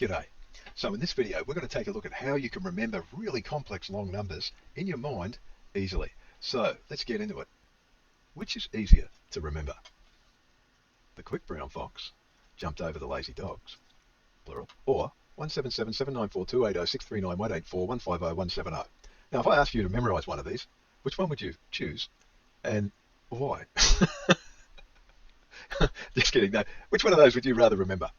G'day. So in this video, we're going to take a look at how you can remember really complex long numbers in your mind easily. So let's get into it. Which is easier to remember? The quick brown fox jumped over the lazy dogs, plural, or 177794280639184150170. Now, if I asked you to memorize one of these, which one would you choose and why? Just kidding. No, which one of those would you rather remember?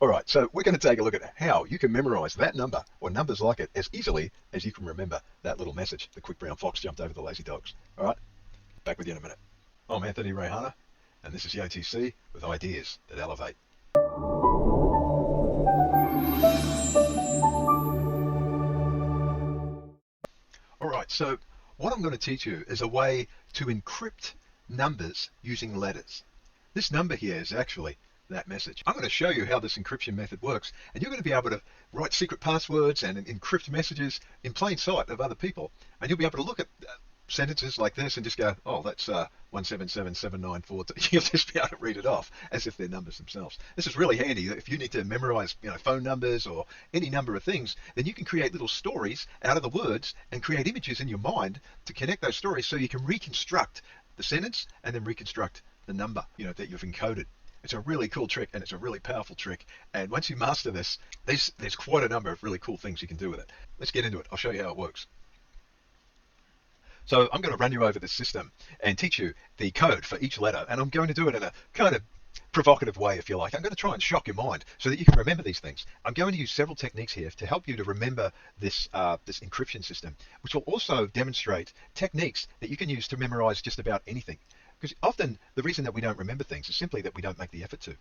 All right, so we're going to take a look at how you can memorize that number or numbers like it as easily as you can remember that little message. The quick brown fox jumped over the lazy dogs. All right, back with you in a minute. I'm Anthony Rayhana, and this is the OTC with ideas that elevate. All right, so what I'm going to teach you is a way to encrypt numbers using letters. This number here is actually that message. I'm going to show you how this encryption method works, and you're going to be able to write secret passwords and encrypt messages in plain sight of other people, and you'll be able to look at sentences like this and just go, oh, that's 1777942. You'll just be able to read it off as if they're numbers themselves. This is really handy if you need to memorize, phone numbers or any number of things. Then you can create little stories out of the words and create images in your mind to connect those stories, so you can reconstruct the sentence and then reconstruct the number that you've encoded. It's a really cool trick, and it's a really powerful trick. And once you master this, there's quite a number of really cool things you can do with it. Let's get into it. I'll show you how it works. So I'm going to run you over this system and teach you the code for each letter. And I'm going to do it in a kind of provocative way, if you like. I'm going to try and shock your mind so that you can remember these things. I'm going to use several techniques here to help you to remember this encryption system, which will also demonstrate techniques that you can use to memorize just about anything. Because often the reason that we don't remember things is simply that we don't make the effort to.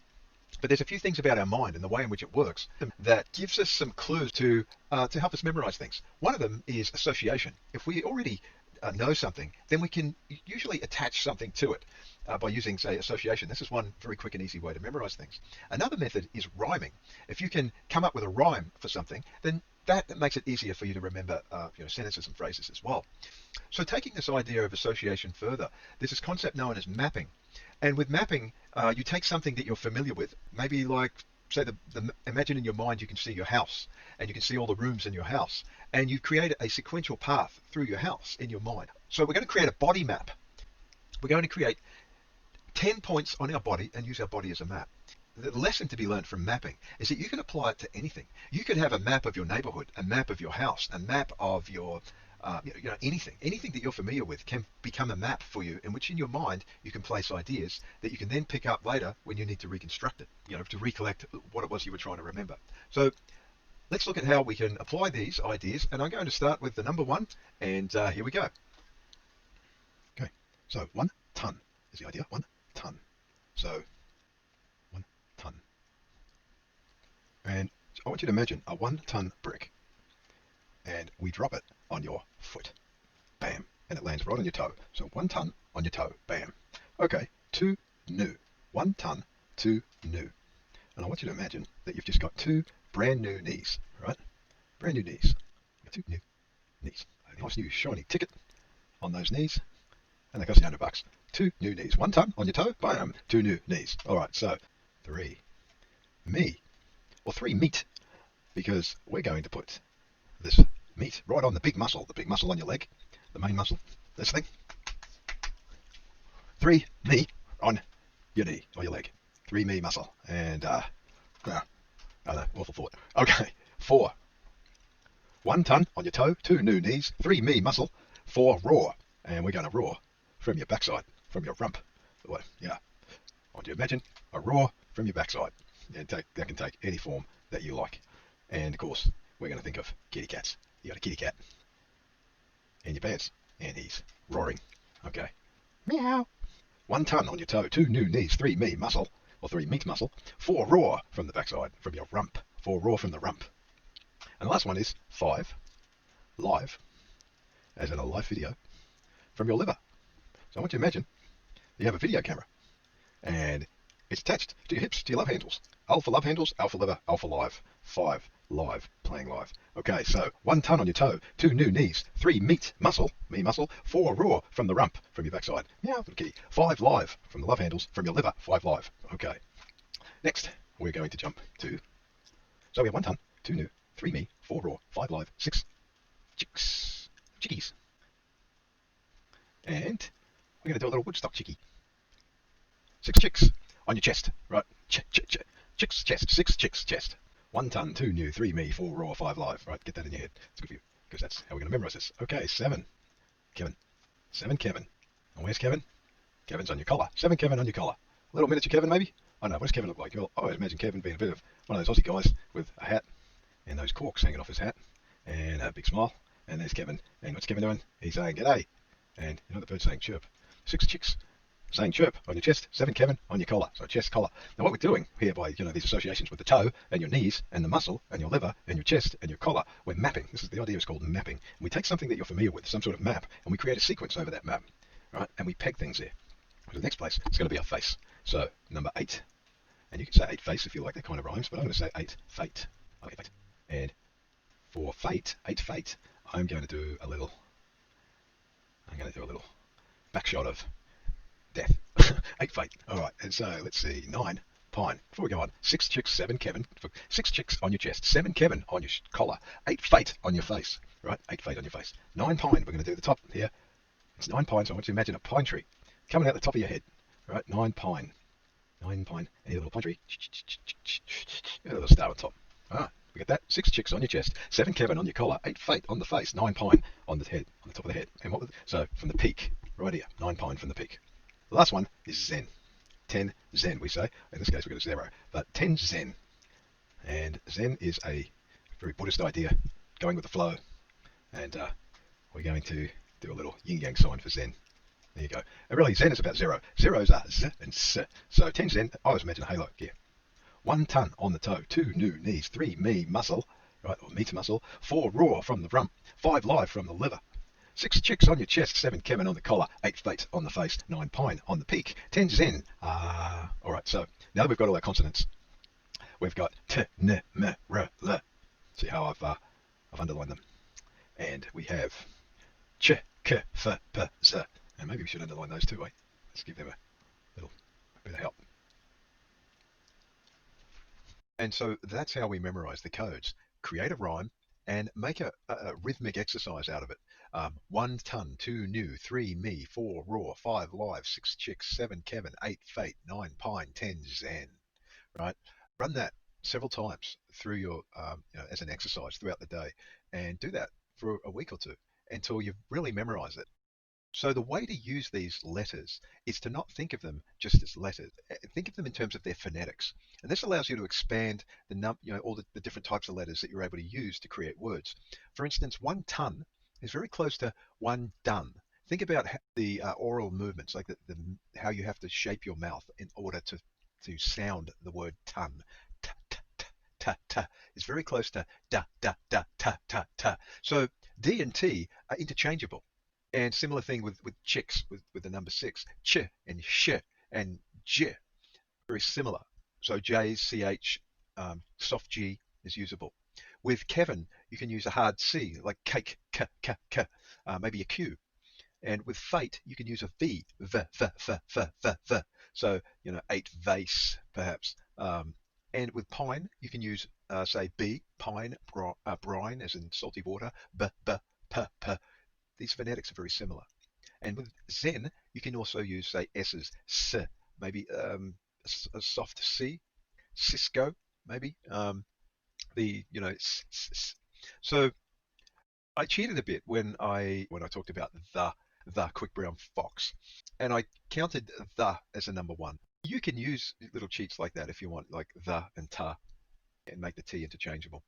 But there's a few things about our mind and the way in which it works that gives us some clues to help us memorize things. One of them is association. If we already know something, then we can usually attach something to it by using, say, association. This is one very quick and easy way to memorize things. Another method is rhyming. If you can come up with a rhyme for something, then that makes it easier for you to remember sentences and phrases as well. So taking this idea of association further, there's this concept known as mapping. And with mapping, you take something that you're familiar with, maybe like, say, imagine in your mind you can see your house, and you can see all the rooms in your house, and you create a sequential path through your house in your mind. So we're going to create a body map. We're going to create 10 points on our body and use our body as a map. The lesson to be learned from mapping is that you can apply it to anything. You could have a map of your neighborhood, a map of your house, a map of your anything that you're familiar with can become a map for you, in which in your mind you can place ideas that you can then pick up later when you need to reconstruct it, to recollect what it was you were trying to remember. So let's look at how we can apply these ideas, and I'm going to start with the number 1, and here we go. Okay, so 1 ton is the idea. 1 ton. So 1 ton. And I want you to imagine a 1 ton brick, and we drop it on your foot. Bam. And it lands right on your toe. So 1 ton on your toe. Bam. Okay, 2 new. 1 ton, 2 new. And I want you to imagine that you've just got 2 brand new knees, right? Brand new knees. 2 new knees. A nice new shiny ticket on those knees, and that costs you $100. 2 new knees. 1 ton on your toe. Bam. 2 new knees. All right, so 3 me, or 3 meat, because we're going to put this meat right on the big muscle on your leg, the main muscle, this thing. 3 me on your knee or your leg. 3 me muscle. And I don't know, awful thought. Okay, 4. 1 ton on your toe, 2 new knees, 3 me muscle, 4 roar. And we're going to roar from your backside, from your rump. Yeah. I want you to imagine a roar from your backside. And that can take any form that you like. And of course, we're going to think of kitty cats. You got a kitty cat in your pants, and he's roaring. Okay. Meow. 1 ton on your toe, 2 new knees, 3 me muscle, or 3 meat muscle, 4 roar from the backside, from your rump, 4 roar from the rump. And the last one is 5 live, as in a live video, from your liver. So I want you to imagine you have a video camera, and it's attached to your hips, to your love handles. Alpha love handles, alpha liver, alpha live. 5 live, playing live. Okay, so 1 ton on your toe, 2 new knees, 3 meat muscle, me muscle, 4 roar from the rump, from your backside. Meow, little kitty. 5 live from the love handles, from your liver, 5 live. Okay. Next, we're going to jump to, so we have 1 ton, 2 new, 3 me, 4 raw, 5 live, 6 chicks, chickies. And we're going to do a little Woodstock chickie. 6 chicks on your chest, right? Chicks chest, 6 chicks chest. 1 ton, 2 new, 3 me, 4 raw, 5 live. Right, get that in your head. It's good for you because that's how we're going to memorize this. Okay, 7 Kevin. 7 Kevin. And where's Kevin? Kevin's on your collar. 7 Kevin on your collar. A little miniature Kevin, maybe? I don't know. What does Kevin look like? I always imagine Kevin being a bit of one of those Aussie guys with a hat and those corks hanging off his hat and a big smile. And there's Kevin. And what's Kevin doing? He's saying g'day. And you know the bird's saying chirp. 6 chicks saying chirp on your chest. 7 Kevin on your collar. So chest, collar. Now what we're doing here by these associations with the toe and your knees and the muscle and your liver and your chest and your collar, we're mapping. This is the idea is called mapping. And we take something that you're familiar with, some sort of map, and we create a sequence over that map, right? And we peg things there. So the next place is going to be our face. So number 8, and you can say 8 face if you like, that kind of rhymes, but I'm going to say 8 fate. Okay, fate. And for fate, 8 fate, I'm going to do a little back shot of death. 8 fate. All right, and so let's see, 9 pine. Before we go on, 6 chicks, 7 Kevin. 6 chicks on your chest, 7 Kevin on your collar, 8 fate on your face. Right, 8 fate on your face. 9 pine. We're going to do the top here. It's 9 pine, so I want you to imagine a pine tree coming out the top of your head. Right, 9 pine. 9 pine. And a little pine tree. A little star on top. Ah, we get that. 6 chicks on your chest, 7 Kevin on your collar, 8 fate on the face, 9 pine on the head, on the top of the head. And so from the peak, right here, 9 pine from the peak. The last one is Zen. 10 Zen, we say. In this case, we've got a 0, but 10 Zen. And Zen is a very Buddhist idea, going with the flow. And we're going to do a little yin-yang sign for Zen. There you go. And really, Zen is about 0. Zeros are Z and S. So 10 Zen, I always imagine a halo here. 1 ton on the toe, 2 new knees, 3 me muscle, right, or meat muscle, 4 raw from the rump, 5 live from the liver, 6 chicks on your chest, 7 Kevin on the collar, 8 fate on the face, 9 pine on the peak, 10 Zen. All right, so now that we've got all our consonants, we've got T, N, M, R, L. See how I've underlined them. And we have Ch, K, F, P, Z. And maybe we should underline those too, eh? Let's give them a little bit of help. And so that's how we memorize the codes. Create a rhyme and make a rhythmic exercise out of it. 1 ton, 2 new, 3 me, 4 raw, 5 live, 6 chicks, 7 Kevin, 8 fate, 9 pine, 10 Zen. Right? Run that several times through your, as an exercise throughout the day, and do that for a week or two until you've really memorized it. So the way to use these letters is to not think of them just as letters. Think of them in terms of their phonetics. And this allows you to expand all the different types of letters that you're able to use to create words. For instance, 1 ton is very close to 1 done. Think about the oral movements, like how you have to shape your mouth in order to sound the word ton. T, t, t, t, t is very close to da, da, da, ta, ta, ta. So D and T are interchangeable. And similar thing with chicks, with the number 6. Ch and sh and j, very similar. So J's, CH, soft G is usable. With Kevin, you can use a hard C, like cake, k, k, k, maybe a Q. And with fate, you can use a V, v, v, v, v, v, v. So, 8 vase, perhaps. And with pine, you can use, say, B, pine, brine, as in salty water, b, b, p, p. These phonetics are very similar. And with Zen, you can also use, say, S's, S, maybe a soft C, Cisco, maybe. So I cheated a bit when I talked about the quick brown fox, and I counted the as a number 1. You can use little cheats like that if you want, like the and ta, and make the T interchangeable.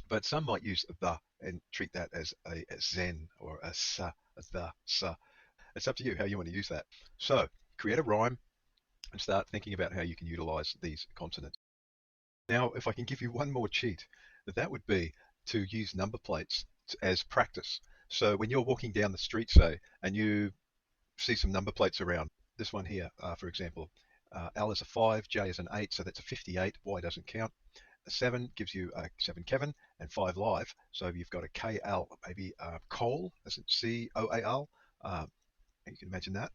But some might use the and treat that as a zen or a sa, the sa. It's up to you how you want to use that. So create a rhyme and start thinking about how you can utilize these consonants. Now, if I can give you one more cheat, that would be to use number plates as practice. So when you're walking down the street, say, and you see some number plates around, this one here, for example, L is a 5, J is an 8, so that's a 58, Y doesn't count. 7 gives you 7 Kevin, and 5 live, so you've got a KL, maybe coal, as in COAL, and you can imagine that.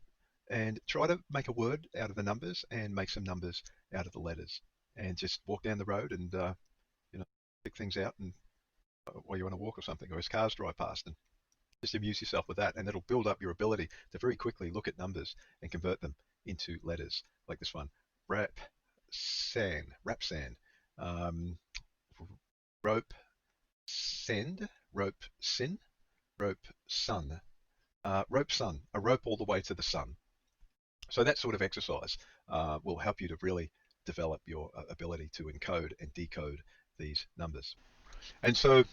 And try to make a word out of the numbers and make some numbers out of the letters. And just walk down the road and, pick things out and while you're on a walk or something, or as cars drive past, and just amuse yourself with that, and it'll build up your ability to very quickly look at numbers and convert them into letters, like this one, rap san, um, rope send, rope sin, rope sun, rope sun, a rope all the way to the sun. So that sort of exercise will help you to really develop your ability to encode and decode these numbers. And so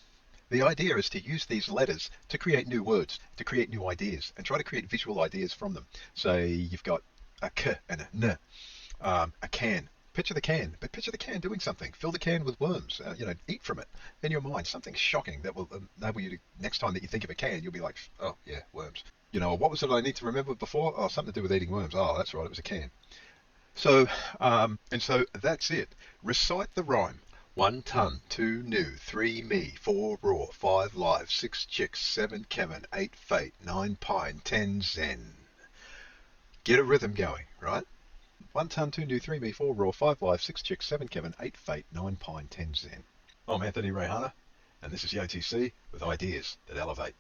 the idea is to use these letters to create new words, to create new ideas, and try to create visual ideas from them. Say you've got a k and a n, a can. Picture the can, but picture the can doing something. Fill the can with worms. Eat from it in your mind. Something shocking that will enable you to, next time that you think of a can, you'll be like, oh yeah, worms. What was it I need to remember before? Oh, something to do with eating worms. Oh, that's right, it was a can. So, and so that's it. Recite the rhyme. 1 ton, 2 new, 3 me, 4 raw, 5 live, 6 chicks, 7 Kevin, 8 fate, 9 pine, 10 zen. Get a rhythm going, right? 1 ton, 2 new, 3 me, 4 raw, 5 live, 6 chicks, 7 Kevin, 8 fate, 9 pine, 10 zen. I'm Anthony Ray Hunter, and this is the OTC with ideas that elevate.